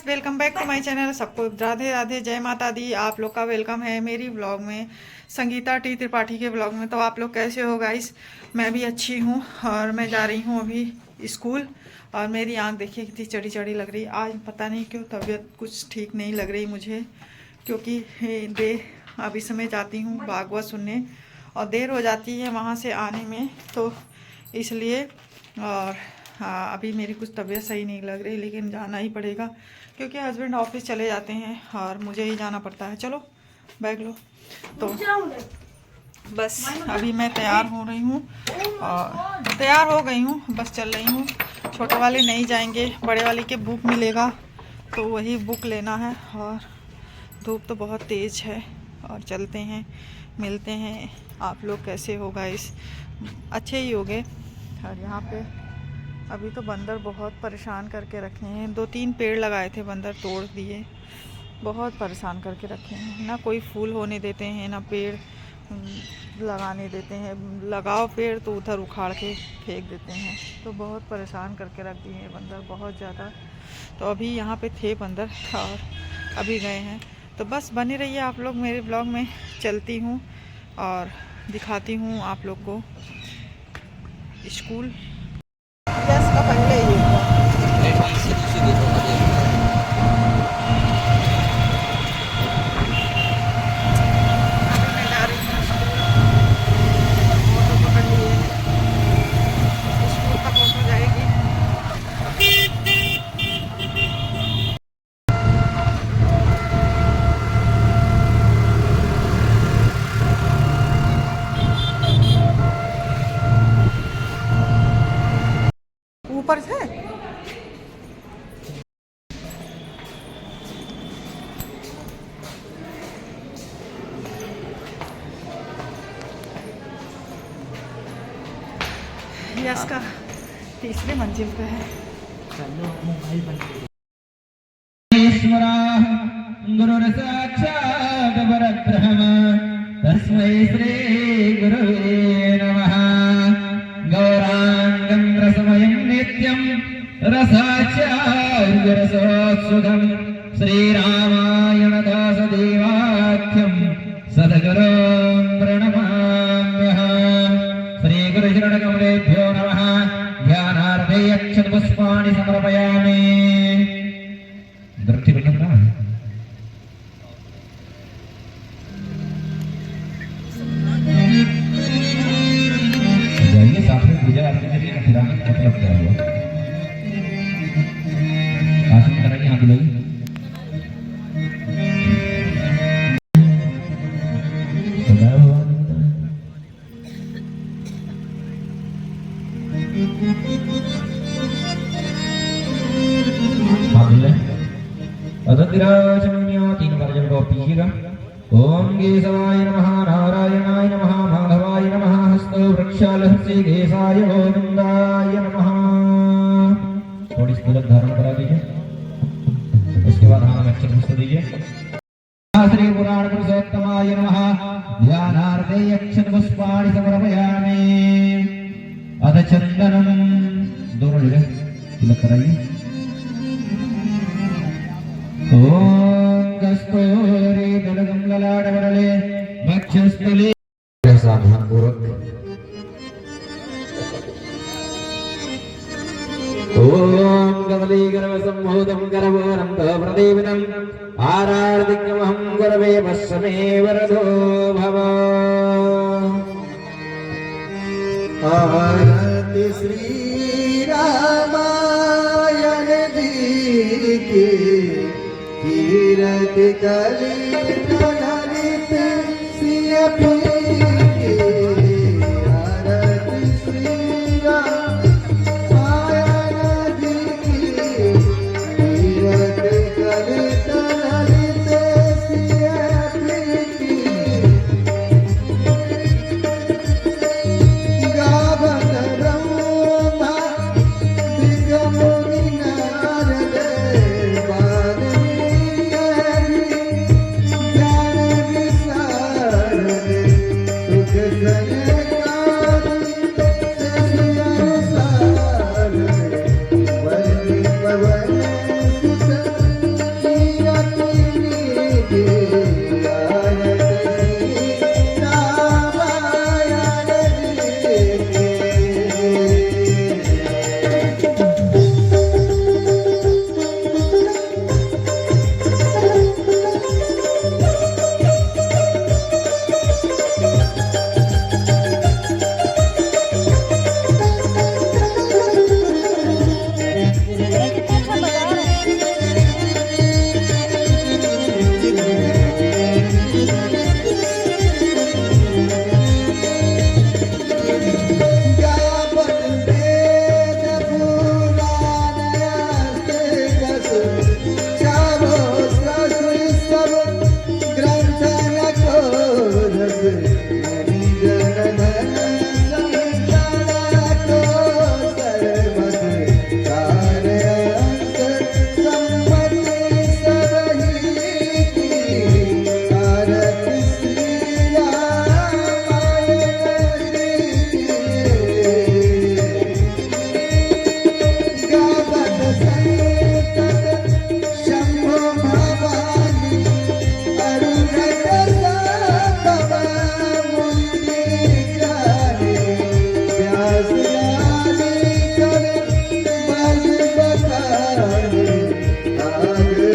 Welcome back to my channel. सबको राधे राधे, जय माता दी। आप लोग का वेलकम है मेरी ब्लॉग में, संगीता टी त्रिपाठी के ब्लॉग में। तो आप लोग कैसे हो गाइस? मैं भी अच्छी हूँ और मैं जा रही हूँ अभी स्कूल। और मेरी आंख देखिए कितनी चढ़ी चढ़ी लग रही। आज पता नहीं क्यों तबीयत कुछ ठीक नहीं लग रही मुझे, क्योंकि अभी समय जाती हूँ भागवत सुनने और देर हो जाती है वहाँ से आने में, तो इसलिए। और अभी मेरी कुछ तबीयत सही नहीं लग रही, लेकिन जाना ही पड़ेगा क्योंकि हस्बैंड ऑफिस चले जाते हैं और मुझे ही जाना पड़ता है। चलो बैग लो। तो बस अभी मैं तैयार हो रही हूँ और तैयार हो गई हूँ, बस चल रही हूँ। छोटे वाले नहीं जाएंगे, बड़े वाले के बुक मिलेगा तो वही बुक लेना है। और धूप तो बहुत तेज़ है और चलते हैं, मिलते हैं। आप लोग कैसे हो गाइस? अच्छे ही होंगे। और यहाँ पे अभी तो बंदर बहुत परेशान करके रखे हैं। 2-3 पेड़ लगाए थे, बंदर तोड़ दिए। बहुत परेशान करके रखे हैं, ना कोई फूल होने देते हैं ना पेड़ लगाने देते हैं। लगाओ पेड़ तो उधर उखाड़ के फेंक देते हैं। तो बहुत परेशान करके रख दिए हैं बंदर, बहुत ज़्यादा। तो अभी यहाँ पे थे बंदर और अभी गए हैं। तो बस बने रहिए आप लोग मेरे ब्लॉग में। चलती हूँ और दिखाती हूँ आप लोग को स्कूल। यस का पहले ही ऊपर से यस का तीसरे मंजिल पे है। गुरुर् साक्षात् परब्रह्म तस्मै श्री गुरुवे नमः। गौरांगं रसमयं नित्यं रसाचार्यरसोत्सुकं श्रीरामायणदासदेवाख्यं सद्गुरुं प्रणमाम्यहम्। श्रीगुरुचरणकमलेभ्यो नमः। ध्यानार्थे अक्षतपुष्पाणि समर्पयामि। पूजा आरती के लिए खिलाने का मतलब क्या हुआ? आसन कराइए, हाथ मिलाइए। हाथ मिलाइए। अदतिराजन्य 3 बार जल को पीजिएगा। ओम केशवाय नमः, नारायणाय नमः, माधवाय नमः, हस्तो वृक्षालहस्य केशाय गोविंदाय नमः। थोड़ी तिलक धारण करा दीजिए। उसके बाद हाथ में अक्षत पुष्प दीजिए। श्री पुराण पुरुषोत्तमाय नमः। ध्यानार्थे अक्षत पुष्पाणि समर्पयामि। अध चंदनम दोनों जगह तिलक कराइए। ओम कस्तूरी दलगम ललाटवरले वक्षस्थले। सावधान पूर्वक। ओम कमलीगर्भसम्भूतं करवोरन्तो प्रदीपितम् आरार्तिकमहं गुरवे वश्यमे वरदो भव। आरति श्री रामायण जी की कीरति कली ललित सिय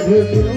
Thank you.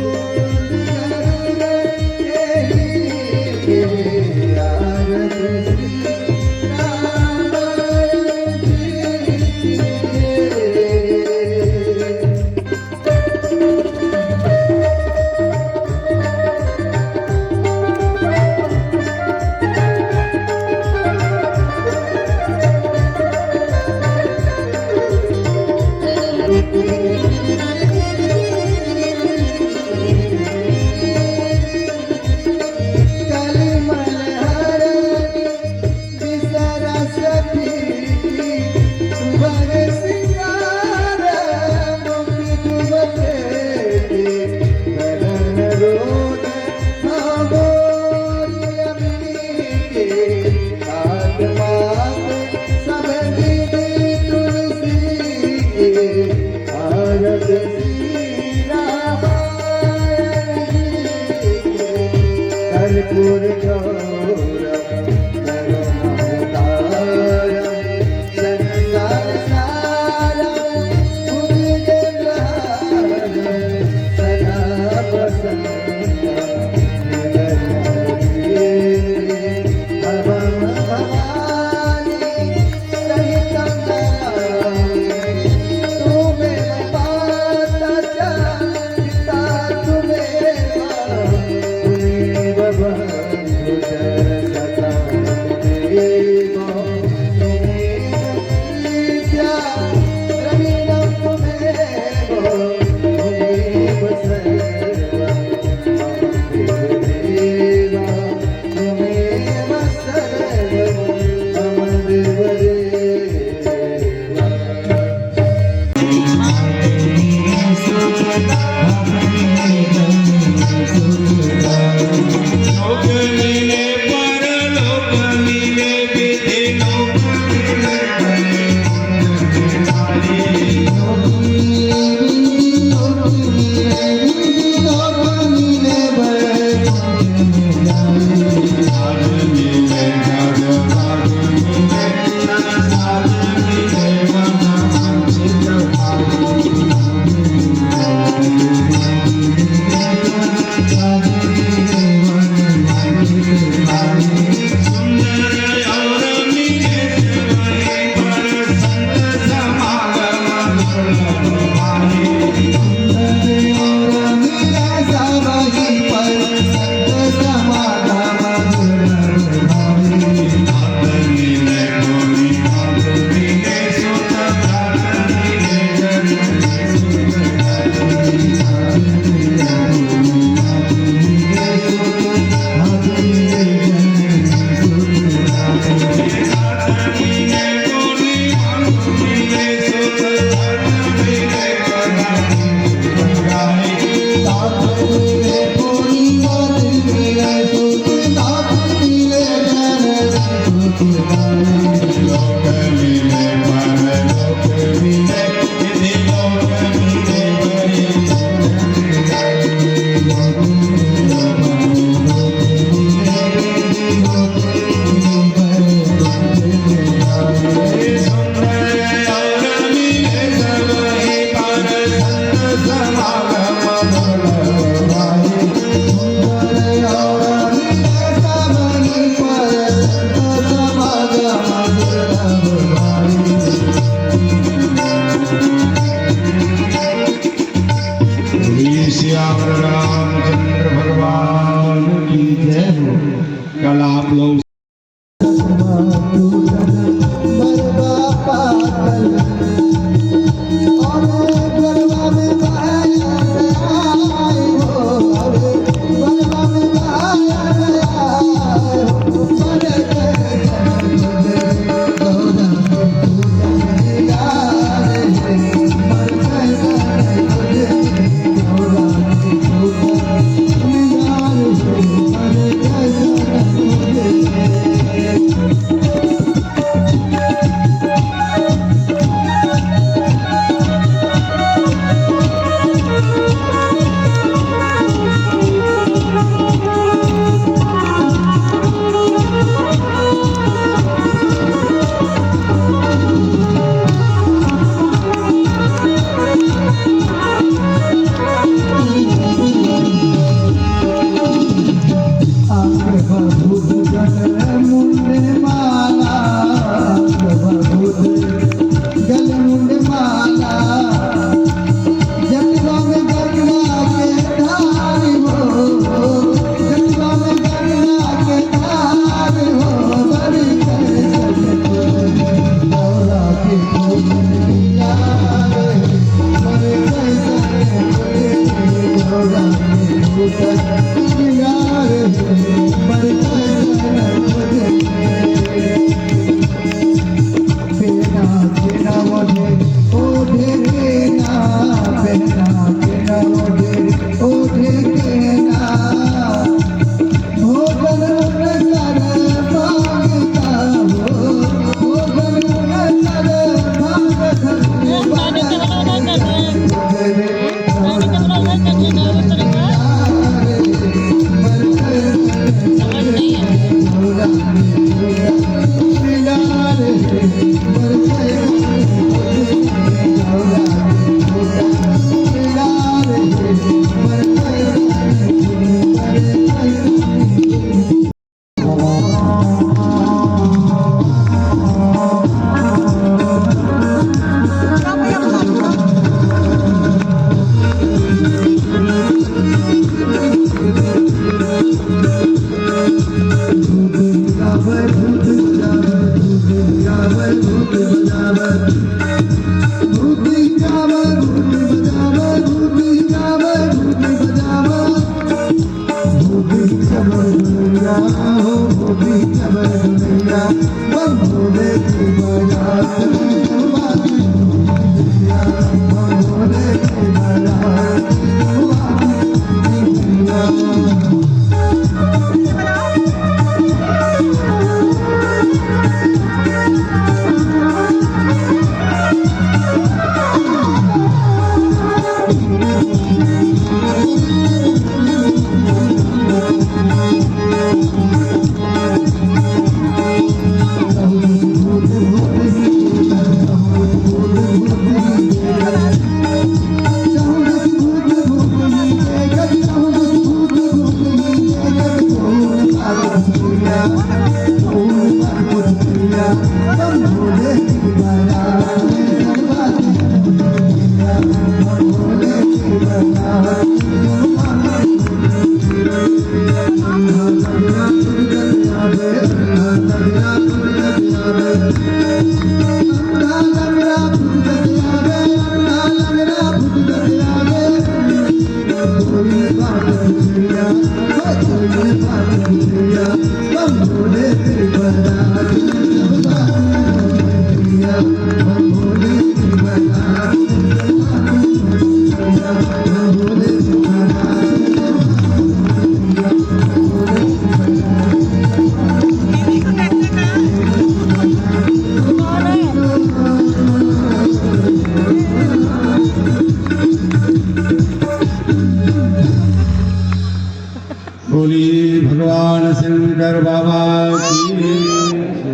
बोली भगवान शंकर बाबा की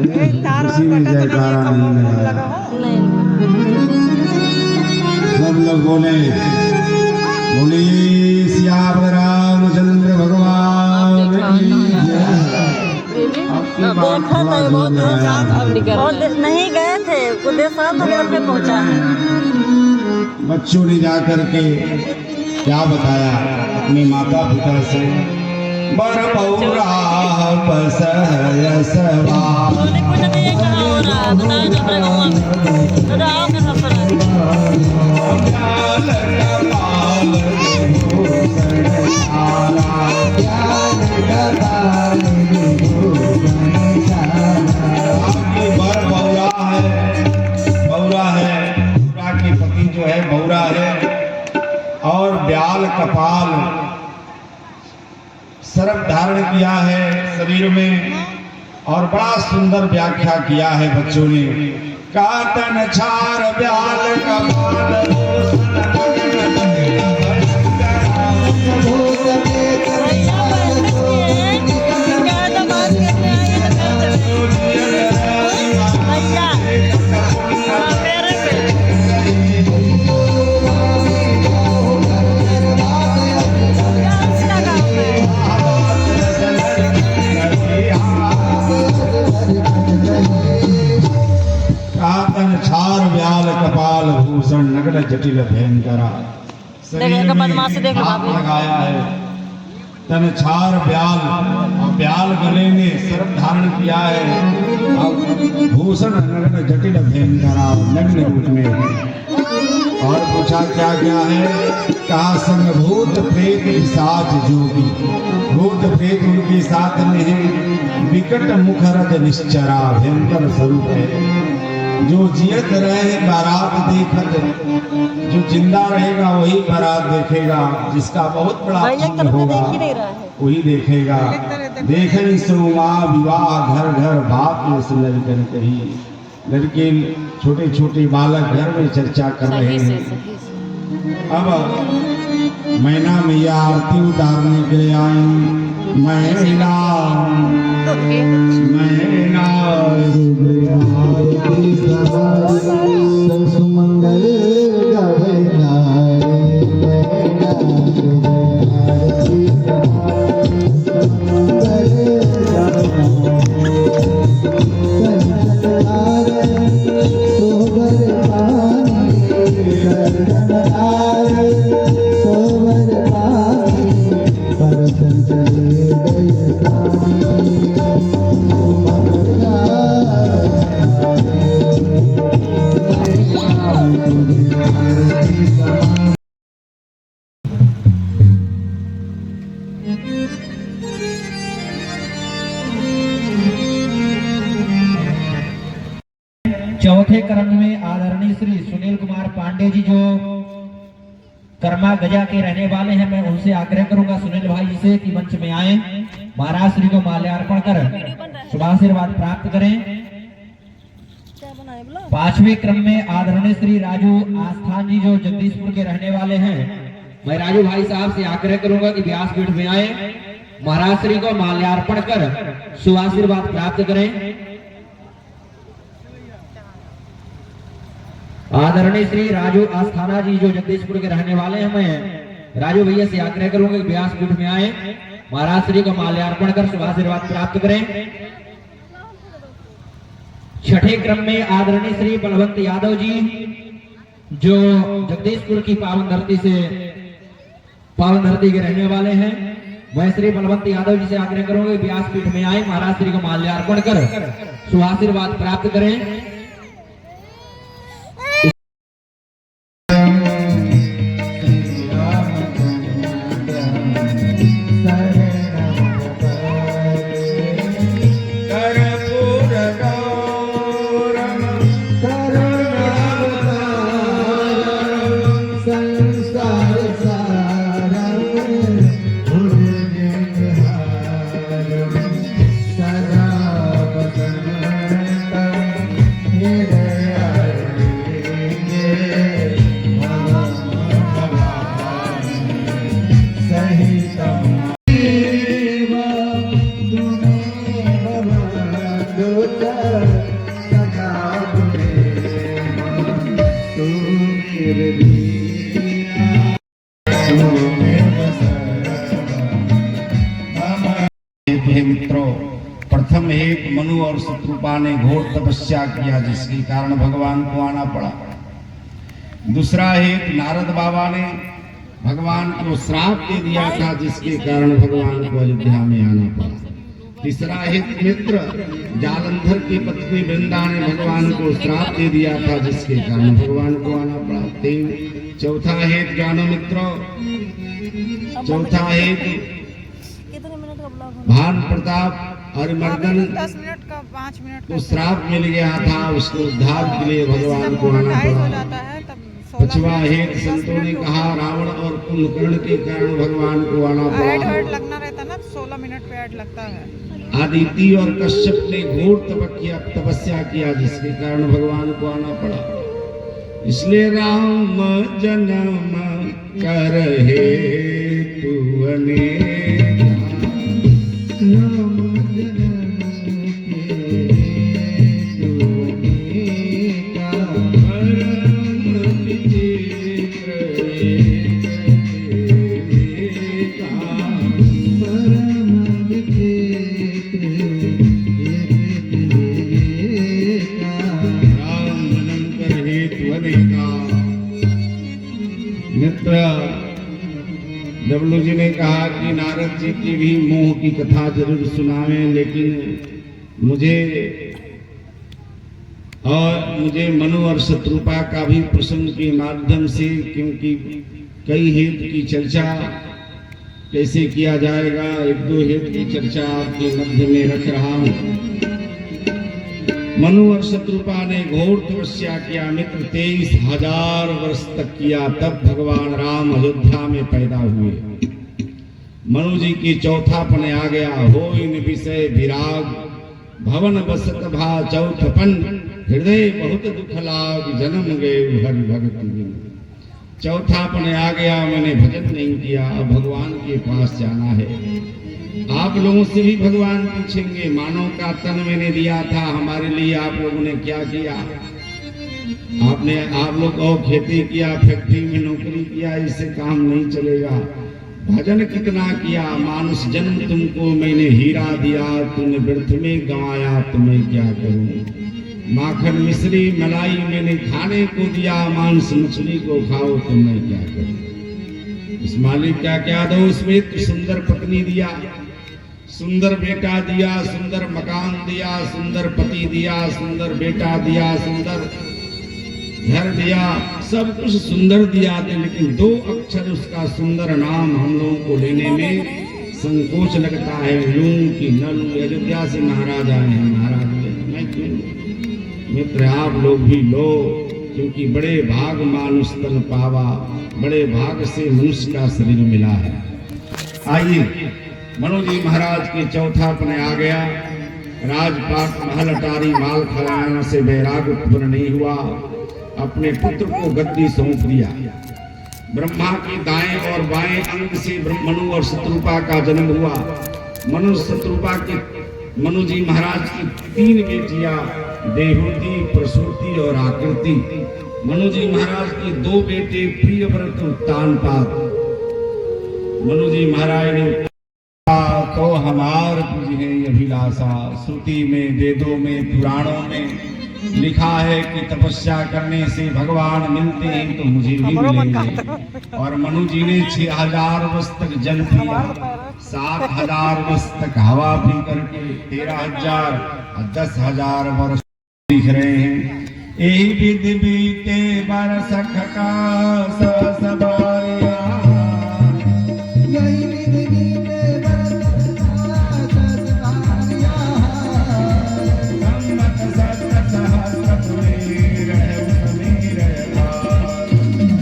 किसी ने जयकारा नहीं लगाया। सब लोग बोले बोली श्याम रामचंद्र भगवान की जय। आपकी बात थोड़ा जोर लगाया। और नहीं गए थे कुदेशा तो लेवल पे पहुंचा है। बच्चों ने जा करके क्या बताया अपने माता पिता से, बर पौरा पसयसवा उन्होंने कुछ नहीं ये कहा हो रहा है, बताओ जब तक हुआ तो आओ के सब पर ज्ञान कपाल भूषण सारा, ज्ञान कपाल भूषण सारा। आपकी बर बौरा है, बौरा की पति जो है बौरा है, और ब्याल कपाल सर्प धारण किया है शरीर में, और बड़ा सुंदर व्याख्या किया है बच्चों ने। कातन छार ब्याल कपाल छार ब्याल कपाल भूषण नगड़ जटिल भयंकरा। देखो बदमाशी देख लो भाभी। लगाया है तन छार ब्याल, और ब्याल गले में सर्प धारण किया है, और भूषण नगड़ जटिल भयंकरा नग्न रूप में। और पूछा क्या क्या है, कहा संग भूत प्रेत पिशाच जोगी। भूत प्रेत उनके साथ में है, विकट मुखरज निश्चरा भयंकर स्वरूप है। जो जियत रहे बारात देखत, जो जिंदा रहेगा वही बारात देखेगा, जिसका बहुत बड़ा पुण्य होगा वही देखेगा। देखें सोमा विवाह घर घर भाग्य से लड़कन कही। लड़के छोटे छोटे बालक घर में चर्चा कर रहे हैं। अब मैना मैया आरती उतारने के लिए आई। मैना मैना सुमंगल चौथे क्रम में आदरणीय श्री सुनील कुमार पांडे जी जो कर्मा गजा के रहने वाले हैं, मैं उनसे आग्रह करूंगा सुनील भाई जी से कि मंच में आए, महाराज श्री को माल्यार्पण कर शुभाशीर्वाद प्राप्त करें। पांचवें क्रम में आदरणीय श्री राजू आस्थान जी जो जगदीशपुर के रहने वाले हैं, मैं राजू भाई साहब से आग्रह करूंगा कि व्यासपीठ में आए, महाराज श्री को माल्यार्पण कर शुभाशीर्वाद प्राप्त करें। आदरणीय श्री राजू आस्थाना जी जो जगदीशपुर के रहने वाले हैं, मैं राजू भैया से आग्रह करूंगा कि व्यासपीठ में आए, महाराज श्री को माल्यार्पण कर शुभाशीर्वाद प्राप्त करें। छठे क्रम में आदरणीय श्री बलवंत यादव जी जो जगदीशपुर की पावन धरती के रहने वाले हैं, मैं श्री बलवंत यादव जी से आग्रह करूंगा कि व्यासपीठ में आए, महाराज श्री को माल्यार्पण कर शुभाशीर्वाद प्राप्त करें। मित्रों, प्रथम एक मनु और शत्रुपा ने घोर तपस्या किया जिसके कारण भगवान को आना पड़ा। दूसरा एक नारद बाबा ने भगवान को श्राप दे दिया था जिसके कारण भगवान को अयोध्या में आना पड़ा। तीसरा एक मित्र जालंधर की पत्नी वृंदा ने भगवान को श्राप दे दिया था जिसके कारण भगवान को आना पड़ा। चौथा है ज्ञानो मित्रों, चौथा है भान प्रताप हरिमर्दन 10 मिनट का 5 मिनट को श्राप मिल गया था, उसको उद्धार के लिए भगवान को आना पड़ा। पांचवा है संतों ने कहा रावण और कुंभकर्ण के कारण भगवान को आना पड़ा। ऐड लगना रहता ना, 16 मिनट पे ऐड लगता है। आदिति और कश्यप ने घोर तपस्या किया जिसके कारण भगवान को आना पड़ा। इसलिए राम जन्म कर हे तू अनेक मित्र डब्लू जी ने कहा कि नारद जी की भी मोह की कथा जरूर सुनावें, लेकिन मुझे मनु और शत्रुपा का भी प्रसंग के माध्यम से, क्योंकि कई हेतु की चर्चा कैसे किया जाएगा, एक दो हेतु की चर्चा आपके मध्य में रख रहा हूं। मनु और शत्रुपा ने घोर तपस्या किया मित्र, 23,000 वर्ष तक किया, तब भगवान राम अयोध्या में पैदा हुए। मनु जी की चौथापन आ गया, हो इन विषय विराग, भवन बसत भा चौथपन, हृदय बहुत दुख लाग, जन्म गए हरि भगति बिन। चौथापन आ गया, मैंने भजन नहीं किया, अब भगवान के पास जाना है। आप लोगों से भी भगवान पूछेंगे, मानव का तन मैंने दिया था, हमारे लिए आप लोगों ने क्या किया? आप लोग और खेती किया, फैक्ट्री में नौकरी किया, इससे काम नहीं चलेगा। भजन कितना किया, मानुष जन्म तुमको मैंने हीरा दिया, तूने व्यर्थ में गंवाया, तो मैं क्या करूं? माखन मिश्री मलाई मैंने खाने को दिया, मांस मछली को खाओ, तो मैं क्या करूं? इस मालिक का क्या दोष? में तो सुंदर पत्नी दिया, सुंदर बेटा दिया, सुंदर मकान दिया, सुंदर पति दिया, सुंदर बेटा दिया, सुंदर घर दिया, सब कुछ सुंदर दिया थे, लेकिन 2 अक्षर उसका सुंदर नाम हम लोगों को लेने में संकोच लगता है। लूं कि न लूं? अयोध्या से महाराज आए हैं, महाराज मैं क्यों? मित्र आप लोग भी लो, क्योंकि बड़े भाग मानुष तन पावा, बड़े भाग से मनुष्य का शरीर मिला है। आइए, मनु जी महाराज के चौथापन आ गया, राजपाट महल अटारी माल खजाना से वैराग उत्पन्न नहीं हुआ, अपने पुत्र को गद्दी सौंप दिया। ब्रह्मा के दाएं और बाएं अंग से मनु और शत्रुपा का जन्म हुआ। मनु जी महाराज की 3 बेटियां, देहूति, प्रसूति और आकृति। मनु जी महाराज के 2 बेटे, प्रियव्रत और तानपाद। मनु जी महाराज ने तो हमार तुझ है अभिलाषा, श्रुति में, वेदों में, पुराणों में लिखा है कि तपस्या करने से भगवान मिलते हैं, तो मुझे भी मिलेंगे। और मनु जी ने 6,000 वर्ष तक जल पिया, 7,000 वर्ष तक हवा पी करके 13,000 और 10,000 वर्ष दिख रहे हैं। यही विधि बीते बरस खटा सबारिया, यही विधि बीते बरस खटा सबारिया, सम्मत सत सहस्र पुनीर है समीर यार,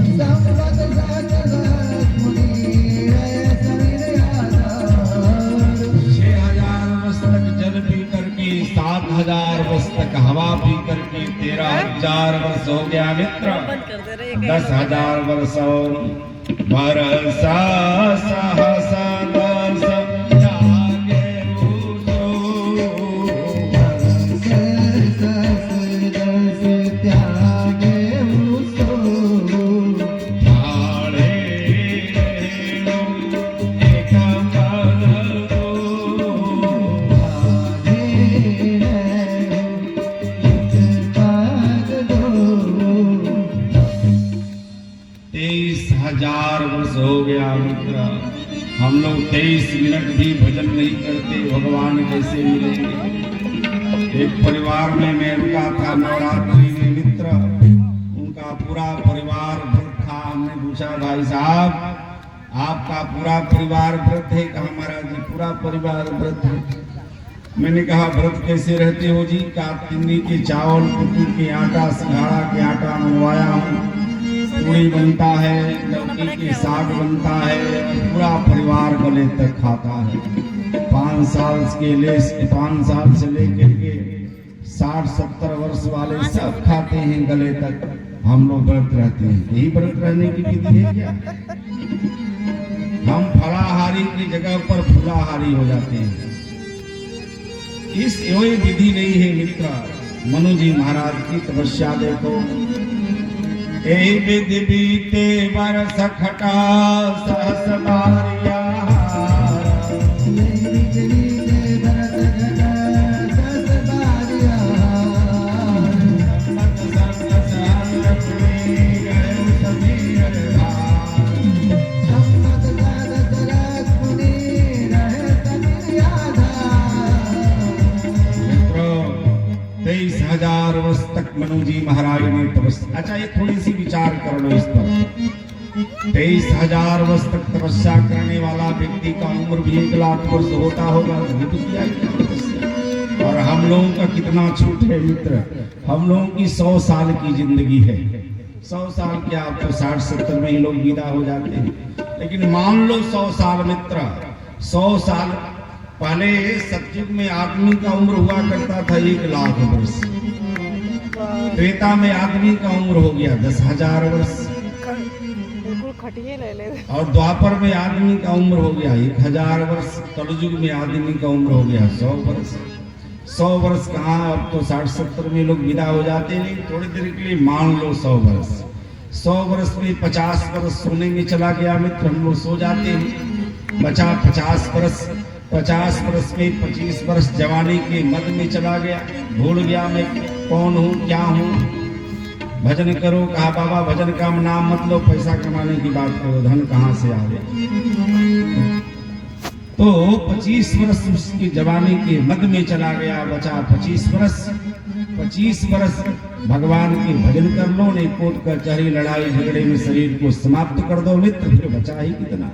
सम्मत सत सहस्र पुनीर है समीर यार। 6,000 वर्ष तक जल पी करके, 7,000 वर्ष तक हवा पी करके 13,000 वर्ष हो गया मित्र। 10,000 वर्ष और बरसा सहस दस जागे उठो, त्यागे उठो, भाड़े एक पल दो, 23,000 वर्ष हो गया मित्र। हम लोग 23 मिनट भी भजन नहीं करते, भगवान कैसे मिलेंगे? एक परिवार में मैं रुका था नवरात्रि में मित्र, उनका पूरा परिवार व्रत था। हमने पूछा, भाई साहब आपका पूरा परिवार व्रत है? कहा महाराज जी पूरा परिवार व्रत है। मैंने कहा व्रत कैसे रहते हो जी? का तिन्नी के चावल, कुटी के आटा, सिंघाड़ा के आटा मंगवाया हूँ, पूरी बनता है, लौकी के साग बनता है, पूरा परिवार गले तक खाता है। 5 साल से लेकर के 60-70 वर्ष वाले सब खाते हैं गले तक। हम लोग व्रत रहते हैं, यही व्रत रहने की विधि है क्या? हम फलाहारी की जगह पर फूलाहारी हो जाते हैं। इस कोई विधि नहीं है मित्र। मनु जी महाराज की तपस्या देखो, यही विधि बीते बरस खटा सहस बारिया, वर्ष तक मनु जी महाराज ने तपस्या। अच्छा ये थोड़ी सी विचार कर लो इस पर। 23,000 वर्ष तक तपस्या करने वाला व्यक्ति का उम्र भी 1 लाख वर्ष होता होगा, तभी तो किया गया तपस्या। और हम लोगों का कितना छूट है मित्र, हम लोगों की 100 साल की जिंदगी है। 100 साल क्या, आप तो 60-70 में ही लोग विदा हो जाते हैं। लेकिन मान लो 100 साल मित्र, 100 साल पहले सतयुग में आदमी का उम्र हुआ करता था 1 लाख वर्ष। त्रेता में आदमी का उम्र हो गया 10,000 वर्ष। बिल्कुल खटिए ले ले। और द्वापर में आदमी का उम्र हो गया 1,000 वर्ष। कलयुग में आदमी का उम्र हो गया 100 वर्ष। 100 वर्ष कहाँ, अब तो 60-70 में लोग विदा हो जाते हैं। थोड़ी देर के लिए मान लो 100 वर्ष। 100 वर्ष में 50 वर्ष सोने में चला गया मित्र, हम लोग सो जाते हैं। बचा 50 वर्ष। 50 वर्ष में 25 वर्ष जवानी के मद में चला गया, भूल गया मैं कौन हूँ क्या हूँ। भजन करो, कहा बाबा भजन का नाम मत लो, पैसा कमाने की बात करो, धन कहाँ से आवे। तो 25 वर्ष उसकी जवानी के मद में चला गया, बचा 25 वर्ष। 25 वर्ष भगवान के भजन कर लो, नहीं कोट कचहरी लड़ाई झगड़े में शरीर को समाप्त कर दो मित्र, फिर बचा ही कितना।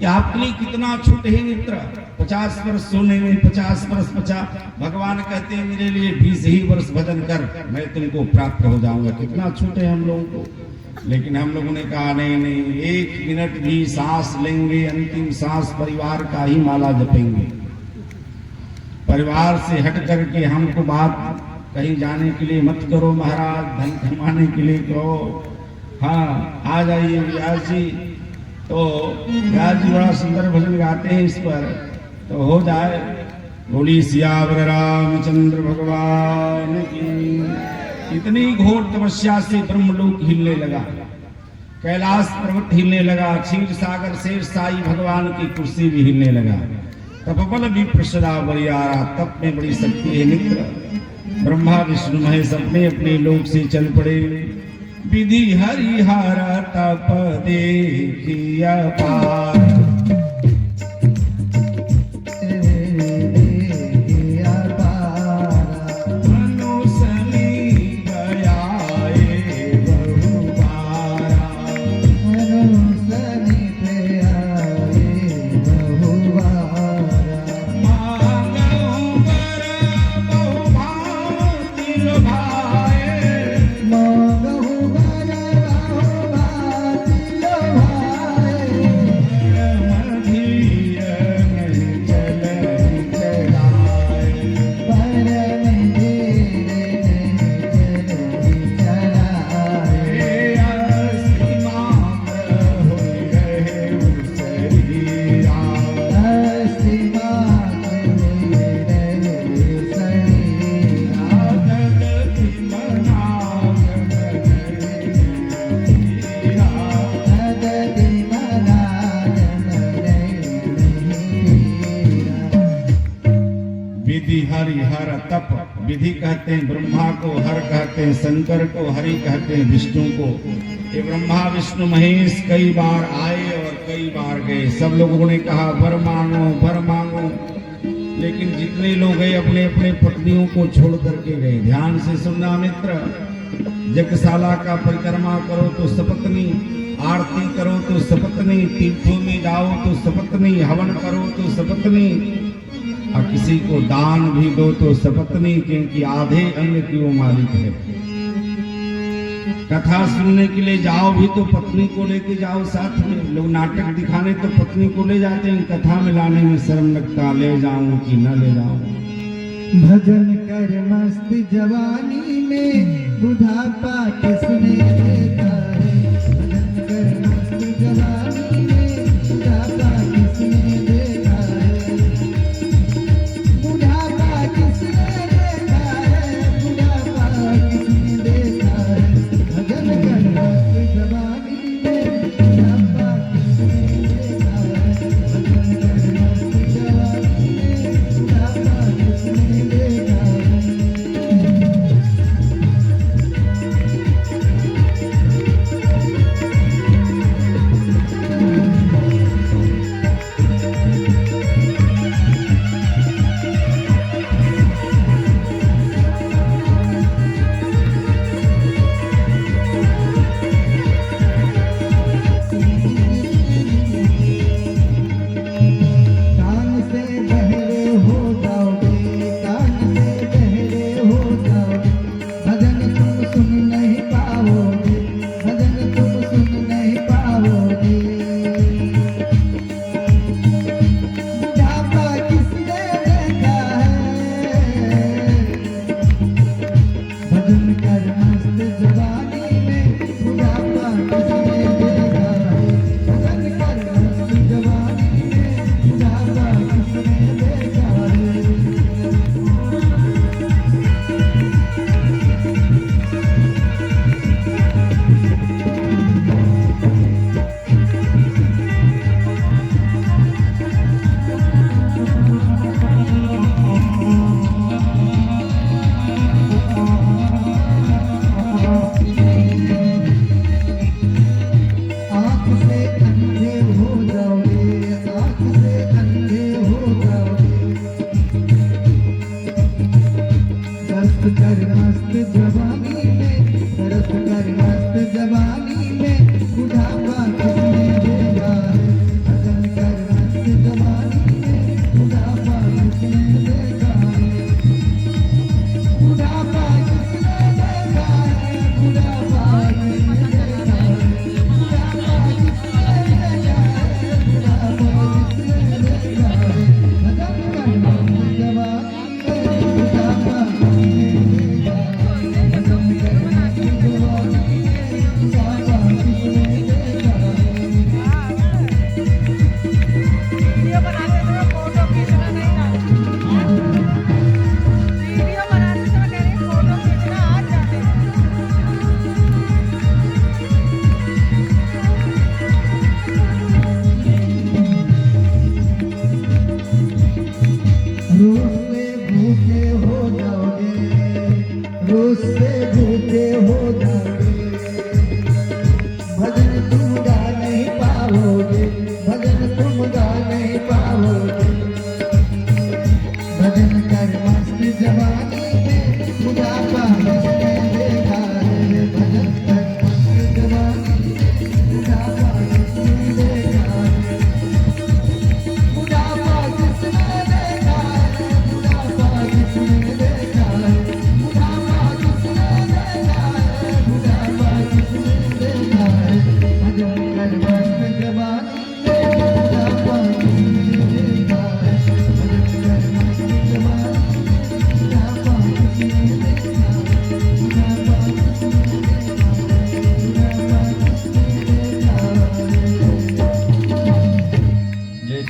या आपके लिए कितना छूट है मित्र, 50 वर्ष सोने में, 50 वर्ष बचा। भगवान कहते हैं मेरे लिए 20 ही वर्ष भजन कर, मैं तुमको प्राप्त हो जाऊंगा। कितना छूट है हम लोगों को। लेकिन हम लोगों ने कहा नहीं नहीं, 1 मिनट भी सांस लेंगे, अंतिम सांस परिवार का ही माला जपेंगे। परिवार से हट करके हमको बात कहीं जाने के लिए मत करो महाराज, धन कमाने के लिए कहो। हाँ आ जाइए व्यास जी। तो व्यास जी बड़ा सुंदर भजन गाते हैं इस पर, तो हो जाए। बोली सियावर रामचंद्र भगवान की। इतनी घोर तपस्या से ब्रह्मलोक हिलने लगा, कैलाश पर्वत हिलने लगा, क्षीर सागर शेर साई भगवान की कुर्सी भी हिलने लगा। तपबल भी प्रसदा बरियारा, तप में बड़ी शक्ति है मित्र। ब्रह्मा विष्णु महेश अपने अपने लोक से चल पड़े। विधि हरिहर तप देखिया पार, हरिहर तप। विधि कहते हैं ब्रह्मा को, हर कहते हैं शंकर को, हरि कहते हैं विष्णु को। ये ब्रह्मा विष्णु महेश कई बार आए और कई बार गए। सब लोगों ने कहा वर मांगो वर मांगो, लेकिन जितने लोग गए अपने अपने पत्नियों को छोड़ करके गए। ध्यान से सुनना मित्र, यज्ञशाला का परिक्रमा करो तो सपत्नी, आरती करो तो सपत्नी, तीर्थों में जाओ तो सपत्नी, हवन करो तो सपत्नी, और किसी को दान भी दो तो सपत्नी, क्योंकि आधे अंग की वो मालिक है। कथा सुनने के लिए जाओ भी तो पत्नी को लेके जाओ साथ में। लोग नाटक दिखाने तो पत्नी को ले जाते हैं, कथा में लाने में शर्म लगता, ले जाऊं कि न ले जाऊं। भजन कर मस्त जवानी में, बुढ़ापा किसने देखा है। भजन कर मस्त जवानी में, बुढ़ापा किसने देखा है। बुढ़ापा किसने देखा है, बुढ़ापा किसने देखा है। भजन कर मस्त जवानी में, बुढ़ापा किसने देखा है। भजन कर मस्त जवानी में, बुढ़ापा किसने देखा है।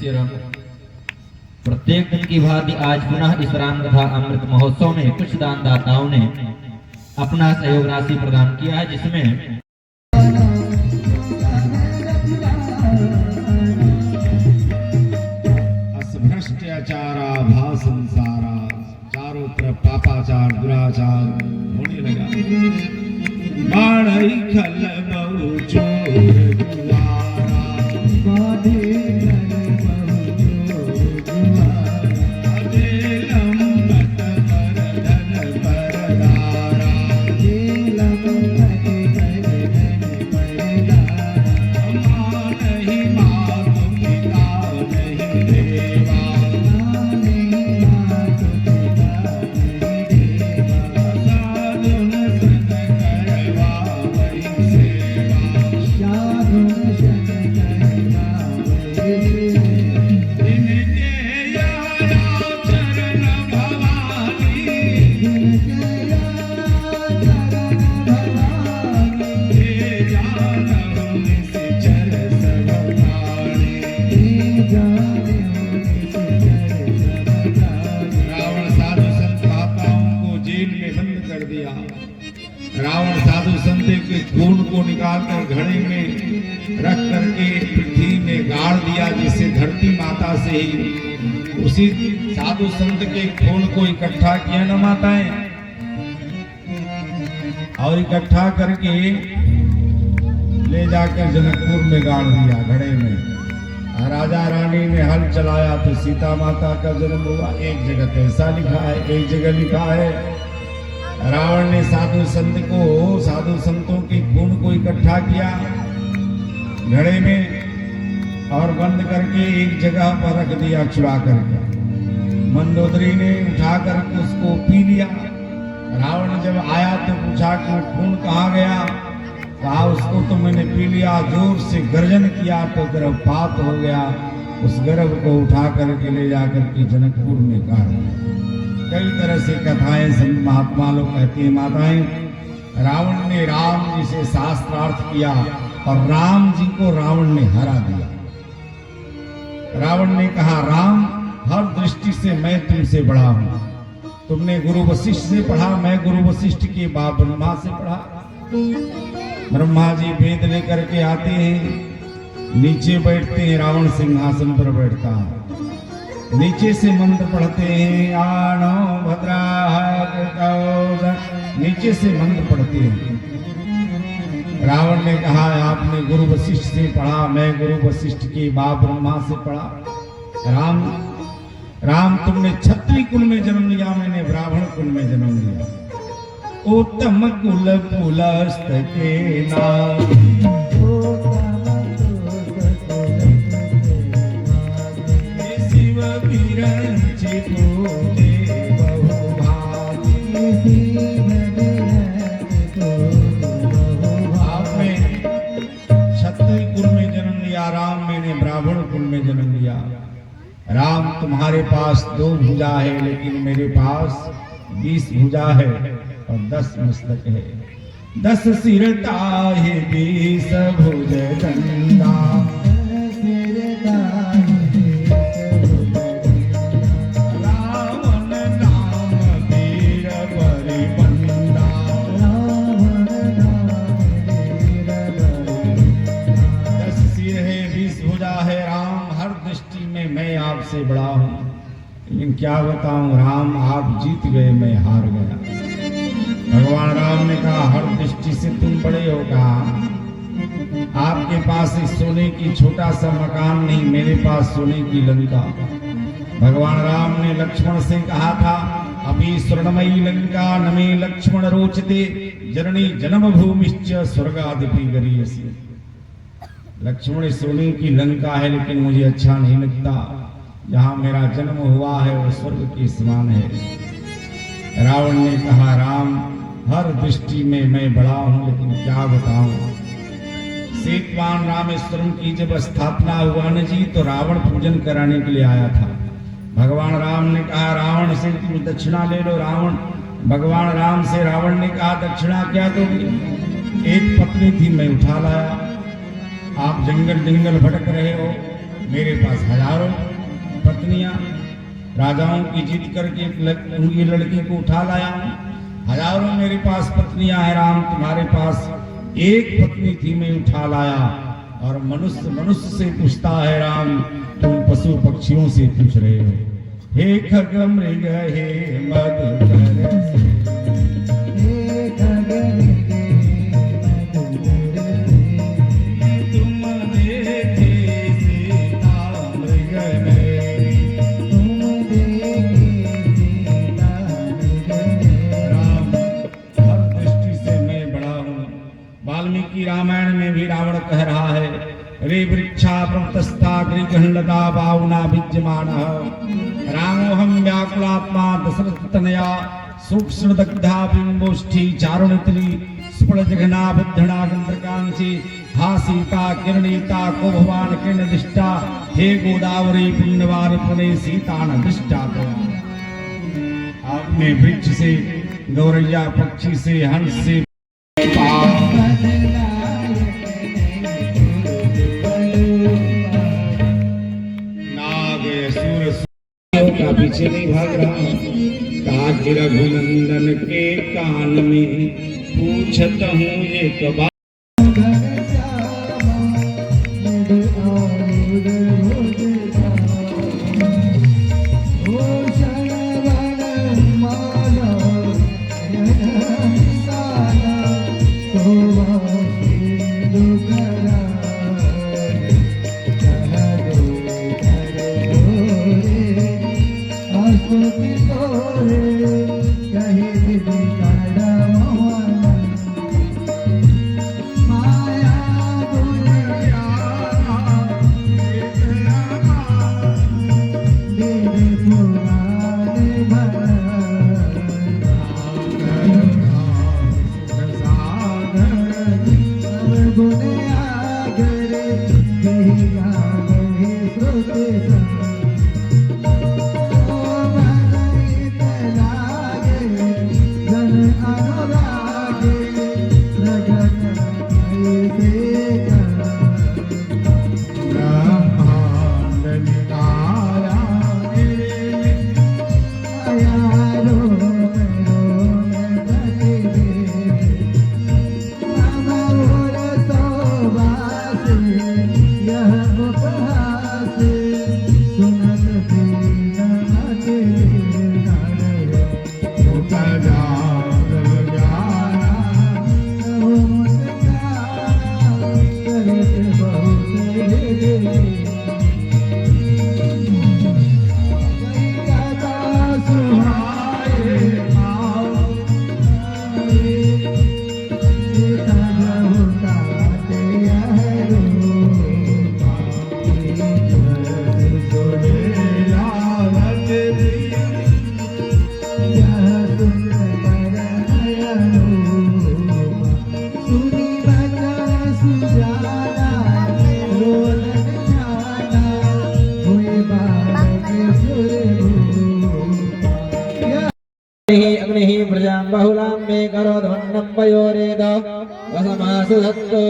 शीघ्रम। प्रत्येक दिन की भांति आज पुनः इस राम कथा अमृत महोत्सव में कुछ दानदाताओं ने अपना सहयोग राशि प्रदान किया है, जिसमें भ्रष्टाचारा भा संसारा, चारों तरफ पापाचार दुराचार होने लगा। बाढ़ई खल बहु चोर दुआरा, बाधे गए बहु जुआरा, लंबत पर धन परदारा, लंबत गए धन परदारा, नहीं मात पिता नहीं देवा, नहीं मात पिता नहीं देवा, साधुन संग करवा वही सेवा, साधुन संग करवा वही सेवा। इनके यारा चरण भवानी, जिनके याद चरण भवानी, हे जानहु निश्चर सब प्राणी। हे जाने हो निश्चर सब प्राणी। रावण साधु संत महात्माओं को जेल में बंद कर दिया। रावण साधु संत के खून को निकालकर घड़े में रख करके पृथ्वी में गाड़ दिया, जिससे धरती माता से ही उसी साधु संत के खून को इकट्ठा किया न माताएं, और इकट्ठा करके ले जाकर जनकपुर में गाड़ दिया घड़े में। राजा रानी ने हल चलाया तो सीता माता का जन्म हुआ। एक जगह तो ऐसा लिखा है, एक जगह लिखा है रावण ने साधु संतों के खून को इकट्ठा किया घड़े में और बंद करके एक जगह पर रख दिया चुरा करके। मंदोदरी ने उठा करके उसको पी लिया। रावण जब आया तो पूछा कि वो खून कहाँ गया? कहा उसको तो मैंने पी लिया। जोर से गर्जन किया तो गर्भपात हो गया। उस गर्भ को उठा करके ले जाकर के जनकपुर में गाड़ दिया। कई तरह से कथाएं संत महात्मा लोग कहते हैं माताएं, रावण ने राम जी से शास्त्रार्थ किया और राम जी को रावण ने हरा दिया। रावण ने कहा राम, हर दृष्टि से मैं तुमसे बड़ा हूं। तुमने गुरु वशिष्ठ से पढ़ा, मैं गुरु वशिष्ठ के बाप ब्रह्मा से पढ़ा। ब्रह्मा जी वेद लेकर के आते हैं, नीचे बैठते हैं, रावण सिंहासन पर बैठता है। नीचे से मंत्र पढ़ते हैं, आनो भद्राः, नीचे से मंत्र पढ़ते हैं। रावण ने कहा आपने गुरु वशिष्ठ से पढ़ा, मैं गुरु वशिष्ठ के बाप ब्रह्मा से पढ़ा। राम तुमने क्षत्रिय कुल में जन्म लिया, मैंने ब्राह्मण कुल में जन्म लिया। उत्तम कुल पुलस्त के नाम, शिव विरंचि पूजे बहुभागी। आपने क्षत्रिय कुल में जन्म लिया, राम मैंने ब्राह्मण कुल में जन्म लिया। राम तुम्हारे पास 2 भुजा है, लेकिन मेरे पास 20 भुजा है और 10 मस्तक है। 10 सिर ताहे 20 भुज दंडा, रावण नाम वीर परिबंदा। 10 सिर है, 20 भुजा है। राम हर दृष्टि में मैं आपसे बड़ा हूँ, लेकिन क्या बताऊं राम, आप जीत गए, मैं हार गया। भगवान राम ने कहा हर दृष्टि से तुम बड़े हो। कहा आपके पास इस सोने की छोटा सा मकान नहीं, मेरे पास सोने की लंका। भगवान राम ने लक्ष्मण से कहा था अभी स्वर्णमयी लंका नमे लक्ष्मण रोचते, जननी जन्म भूमिश्च स्वर्गादिपि गरीयसी। लक्ष्मण सोने की लंका है, लेकिन मुझे अच्छा नहीं लगता। जहाँ मेरा जन्म हुआ है वो स्वर्ग के समान है। रावण ने कहा राम हर दृष्टि में मैं बड़ा हूं, लेकिन क्या बताऊं। सेतवान रामेश्वरम की जब स्थापना हुआ न जी, तो रावण पूजन कराने के लिए आया था। भगवान राम ने कहा रावण से तुम दक्षिणा ले लो। भगवान राम से रावण ने कहा दक्षिणा क्या दोगे? एक पत्नी थी, मैं उठा लाया। आप जंगल जंगल भटक रहे हो, मेरे पास हजारों पत्नियां, राजाओं की जीत करके उनकी लड़की को उठा लाया हूं। हजारों मेरे पास पत्नियां हैं राम, तुम्हारे पास एक पत्नी थी, मैं उठा लाया। और मनुष्य मनुष्य से पूछता है राम, तुम पशु पक्षियों से पूछ रहे हो। हे खग मृग हे मधुकर तुम देखे सीता मृग राम, हर दृष्टि से मैं बड़ा हूँ। वाल्मीकि रामायण में भी रावण कह रहा है, रे वृक्षा प्रतस्था गृहलता बाहुना विद्यमानः रामोहम व्याकुलात्मा दशरथ तनया सूक्ष्म दग्धा बिंबोष्ठी चारुणितली स्फुट जघना बुद्धना गंधकांची हा सीता किरणीता को भवान किरण दिष्टा हे गोदावरी पुण्यवार पुणे सीता न दिष्टा। आपने वृक्ष से, गौरैया पक्षी से, हंस से का पीछे नहीं भाग रहा। ताकि रघुनंदन के कान में पूछत हूँ एक बात, अग्निः प्रजां बहुलां मे करोधमन्नं पयोरेद वसमासु धत्तो